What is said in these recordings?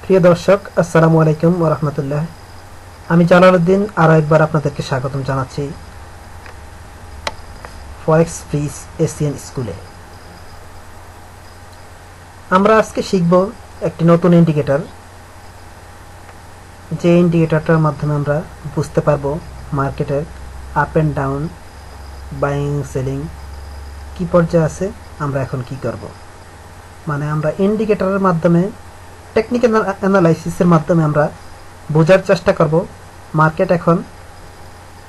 প্রিয় দর্শক, আসসালামু আলাইকুম ওয়া রাহমাতুল্লাহ। আমি জালালউদ্দিন আরো একবার আপনাদেরকে স্বাগতম জানাচ্ছি ফরেক্স ফ্রিজ এশিয়ান স্কুলে। আমরা আজকে শিখব একটি নতুন ইন্ডিকেটর, যে ইন্ডিকেটরটার মাধ্যমে আমরা বুঝতে পারবো মার্কেটের up and down, buying selling কি পর্যায়ে আছে, আমরা এখন কি করব। মানে আমরা ইন্ডিকেটরের মাধ্যমে, টেকনিক্যাল অ্যানালাইসিসের মাধ্যমে আমরা বোঝার চেষ্টা করব মার্কেট এখন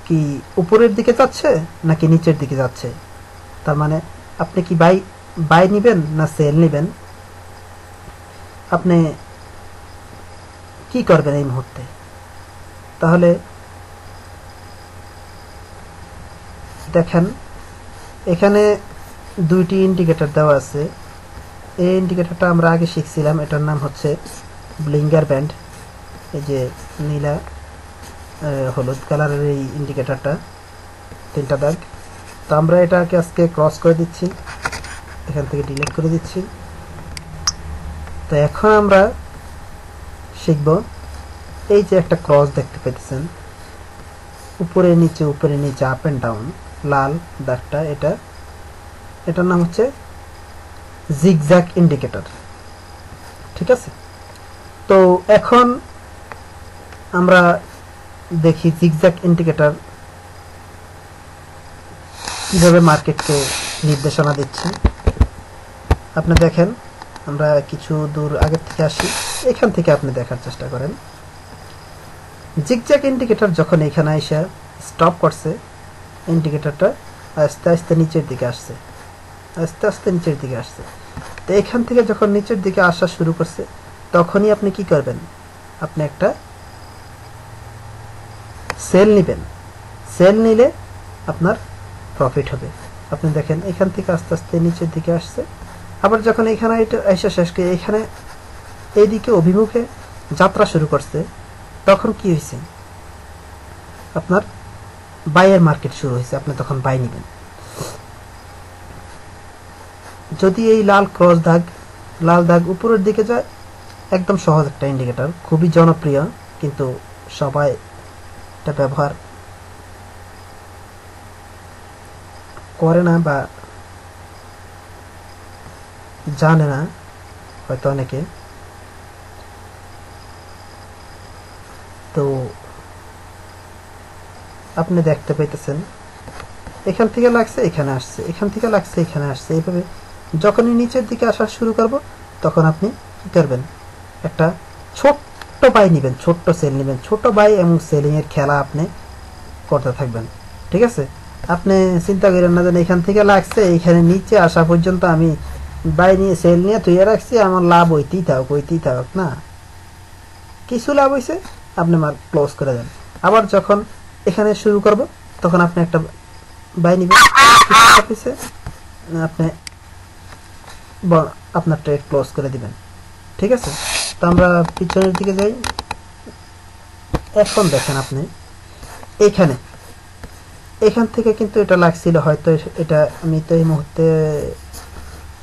কি উপরের দিকে যাচ্ছে নাকি নিচের দিকে যাচ্ছে। তার মানে আপনি কি বাই নেবেন না সেল নেবেন, আপনি কি করবেন এই মুহূর্তে। তাহলে দেখেন, এখানে দুইটি ইন্ডিকেটর দেওয়া আছে। এই ইন্ডিকেটরটা আমরা আগে শিখছিলাম, এটার নাম হচ্ছে ব্লিঙ্গার ব্যান্ড। এই যে নীলা হলুদ কালারের এই ইন্ডিকেটরটা, তিনটা দাগ। তো আমরা এটাকে আজকে ক্রস করে দিচ্ছি, এখান থেকে ডিলিট করে দিচ্ছি। তো এখন আমরা শিখব, এই যে একটা ক্রস দেখতে পেতেছেন, উপরে নিচে আপ এন্ড ডাউন, লাল দাগটা, এটার নাম হচ্ছে জিগজ্যাগ ইন্ডিকেটর। ঠিক আছে, তো এখন আমরা দেখি জিগজ্যাগ ইন্ডিকেটর কিভাবে মার্কেটকে নির্দেশনা দিচ্ছে। আপনি দেখেন, আমরা কিছু দূর আগের থেকে আসি, এখান থেকে আপনি দেখার চেষ্টা করেন। জিগজ্যাগ ইন্ডিকেটর যখন এখানে এসে স্টপ করছে, ইন্ডিকেটরটা আস্তে আস্তে নিচের দিকে আসছে, তো এখান থেকে যখন নিচের দিকে আসা শুরু করছে, তখনই আপনি কি করবেন, আপনি একটা সেল নেবেন। সেল নিলে আপনার প্রফিট হবে। আপনি দেখেন, এখান থেকে আস্তে আস্তে নিচের দিকে আসছে, আবার যখন এখানে এটা এসে শেষ করে এখানে এইদিকে অভিমুখে যাত্রা শুরু করছে, তখন কি হয়েছে, আপনার বাইয়ের মার্কেট শুরু হয়েছে, আপনি তখন বাই নেবেন। যদি এই লাল দাগ উপরের দিকে যায়, একদম সহজ একটা ইন্ডিকেটর, খুবই জনপ্রিয়, কিন্তু সবাই এটা ব্যবহার করে না বা জানে না হয়তো অনেকে। তো আপনি দেখতে পাইতেছেন, এখান থেকে লাগছে এখানে আসছে, এখান থেকে লাগছে এখানে আসছে, এইভাবে যখনই নিচের দিকে আসা শুরু করব, তখন আপনি কি করবেন, একটা ছোট্ট বাই নেবেন, ছোট্ট সেল নেবেন। ছোট বাই এবং সেলিং এর খেলা আপনি করতে থাকবেন। ঠিক আছে, আপনি চিন্তা করেন না যে এখান থেকে লাগছে এখানে নিচে আসা পর্যন্ত আমি বাই নিয়ে সেল নিয়ে তুই রাখছি, আমার লাভ হইতেই থাক না। কিছু লাভ হয়েছে, আপনি ক্লোজ করে দেন। আবার যখন এখানে শুরু করব, তখন আপনি একটা বাই নিবেন, আপনি আপনার ট্রেড ক্লোজ করে দিবেন। ঠিক আছে, তো আমরা পিছনের দিকে যাই। এখন দেখেন, আপনি এখান থেকে কিন্তু এটা লাগছিল, হয়তো এটা আমি তো এই মুহূর্তে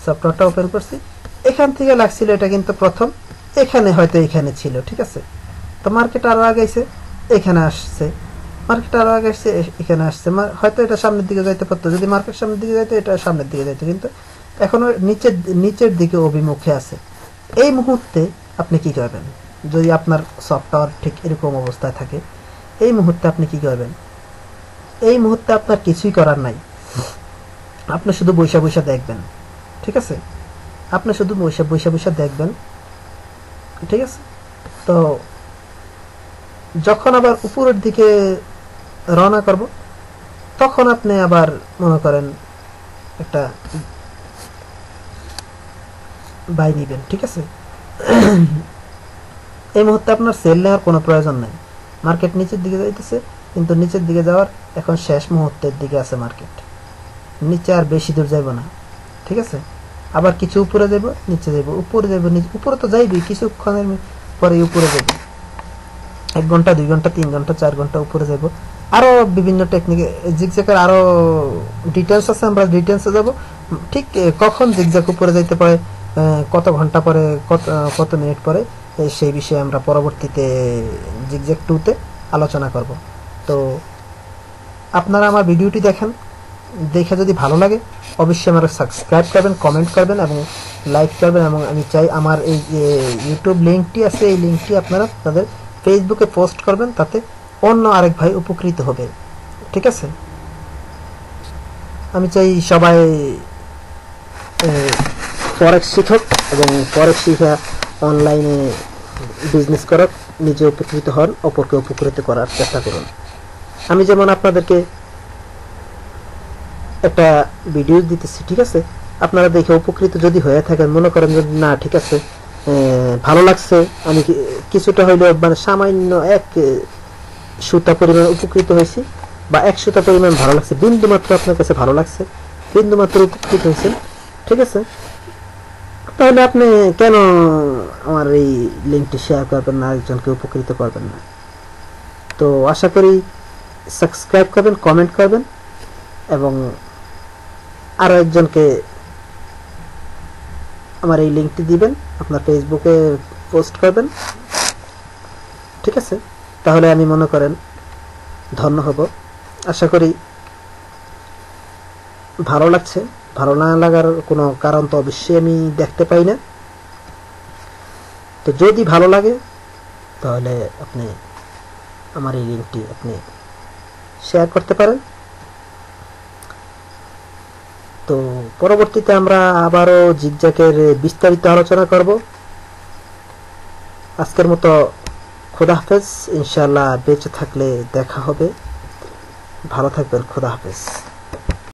সফটওয়্যারটা ওপেন করছি, এখান থেকে লাগছিল এটা, কিন্তু প্রথম এখানে ছিল। ঠিক আছে, তো মার্কেট আরো আগাইছে, এখানে আসছে, এখানে আসছে, হয়তো এটা সামনের দিকে যাইতে পারতো। যদি মার্কেট সামনের দিকে যাইতো, এটা সামনের দিকে যাইতো, কিন্তু এখনো নিচের দিকে অভিমুখে আছে। এই মুহূর্তে আপনি কি করবেন, যদি আপনার সফটওয়্যার ঠিক এরকম অবস্থায় থাকে, এই মুহূর্তে আপনি কি করবেন। এই মুহূর্তে আপনার কিছুই করার নাই, আপনি শুধু বৈশা দেখবেন। ঠিক আছে, আপনি শুধু বৈশা দেখবেন। ঠিক আছে, তো যখন আবার উপরের দিকে রওনা করব, তখন আপনি আবার মনে করেন একটা বাই নিবেন। ঠিক আছে, এই মুহূর্তে আপনার সেল নেওয়ার কোনো প্রয়োজন নেই। মার্কেট নিচের দিকে যাইতেছে, কিন্তু নিচের দিকে যাওয়ার এখন শেষ মুহূর্তের দিকে আছে মার্কেট, নিচে আর বেশি দূর যাইব না। ঠিক আছে, আবার কিছু উপরে যাইব, নিচে যাইব, উপরে তো যাইবি, কিছুক্ষণের পরে উপরে যাইব, 1 ঘন্টা 2 ঘন্টা 3 ঘন্টা 4 ঘন্টা উপরে যাইব। আরো বিভিন্ন টেকনিকে জিগজ্যাগের আরো ডিটেলস আছে, আমরা ডিটেলসে যাব। ঠিক কখন জিগজ্যাগ উপরে যাইতে পারে, কত ঘন্টা পরে, কত মিনিট পরে, সেই বিষয়ে আমরা পরবর্তীতে জিগজ্যাগ 2-তে আলোচনা করব। তো আপনারা আমার ভিডিওটি দেখেন, দেখে যদি ভালো লাগে অবশ্যই আমার সাবস্ক্রাইব করবেন, কমেন্ট করবেন এবং লাইক করবেন। এবং আমি চাই আমার এই ইউটিউব লিঙ্কটি আছে, এই লিঙ্কটি আপনারা তাদের ফেসবুকে পোস্ট করবেন, তাতে অন্য আরেক ভাই উপকৃত হবে। ঠিক আছে? আমি চাই সবাই ফরেক্স শিখুক এবং ফরেক্স শিখা অনলাইনে বিজনেস করুক, নিজে উপকৃত হন, অপরকে উপকৃত করার চেষ্টা করুন। আমি যেমন আপনাদেরকে একটা ভিডিও দিতেছি, ঠিক আছে? আপনারা দেখে উপকৃত যদি হয়ে থাকেন, মনে করেন যদি না ঠিক আছে ভালো লাগছে, আমি কিছুটা হইলেও মানে সামান্য এক সুতা পরিমাণ উপকৃত হয়েছি বা 1 সুতা পরিমাণ ভালো লাগছে, বিন্দু মাত্র আপনার কাছে ভালো লাগছে, বিন্দু মাত্র উপকৃত হয়েছেন, ঠিক আছে? তাহলে আপনি কেন আমার এই লিঙ্কটি শেয়ার করবেন না, আরেকজনকে উপকৃত করবেন না? তো আশা করি সাবস্ক্রাইব করবেন, কমেন্ট করবেন এবং আরো একজনকে আমার এই লিঙ্কটি দিবেন, আপনার ফেসবুকে পোস্ট করবেন, ঠিক আছে? তাহলে আমি মনে করেন ধন্য হব। আশা করি ভালো লাগছে। ভালো না লাগার কোনো কারণ তো অবশ্যই আমি দেখতে পাই না। তো যদি ভালো লাগে তাহলে আপনি আমার এই লিঙ্কটি আপনি শেয়ার করতে পারেন। তো পরবর্তীতে আমরা আবারও জিগজ্যাগের বিস্তারিত আলোচনা করব। আজকের মতো খোদা হাফেজ। ইনশাআল্লাহ বেঁচে থাকলে দেখা হবে। ভালো থাকবেন। খোদা হাফেজ।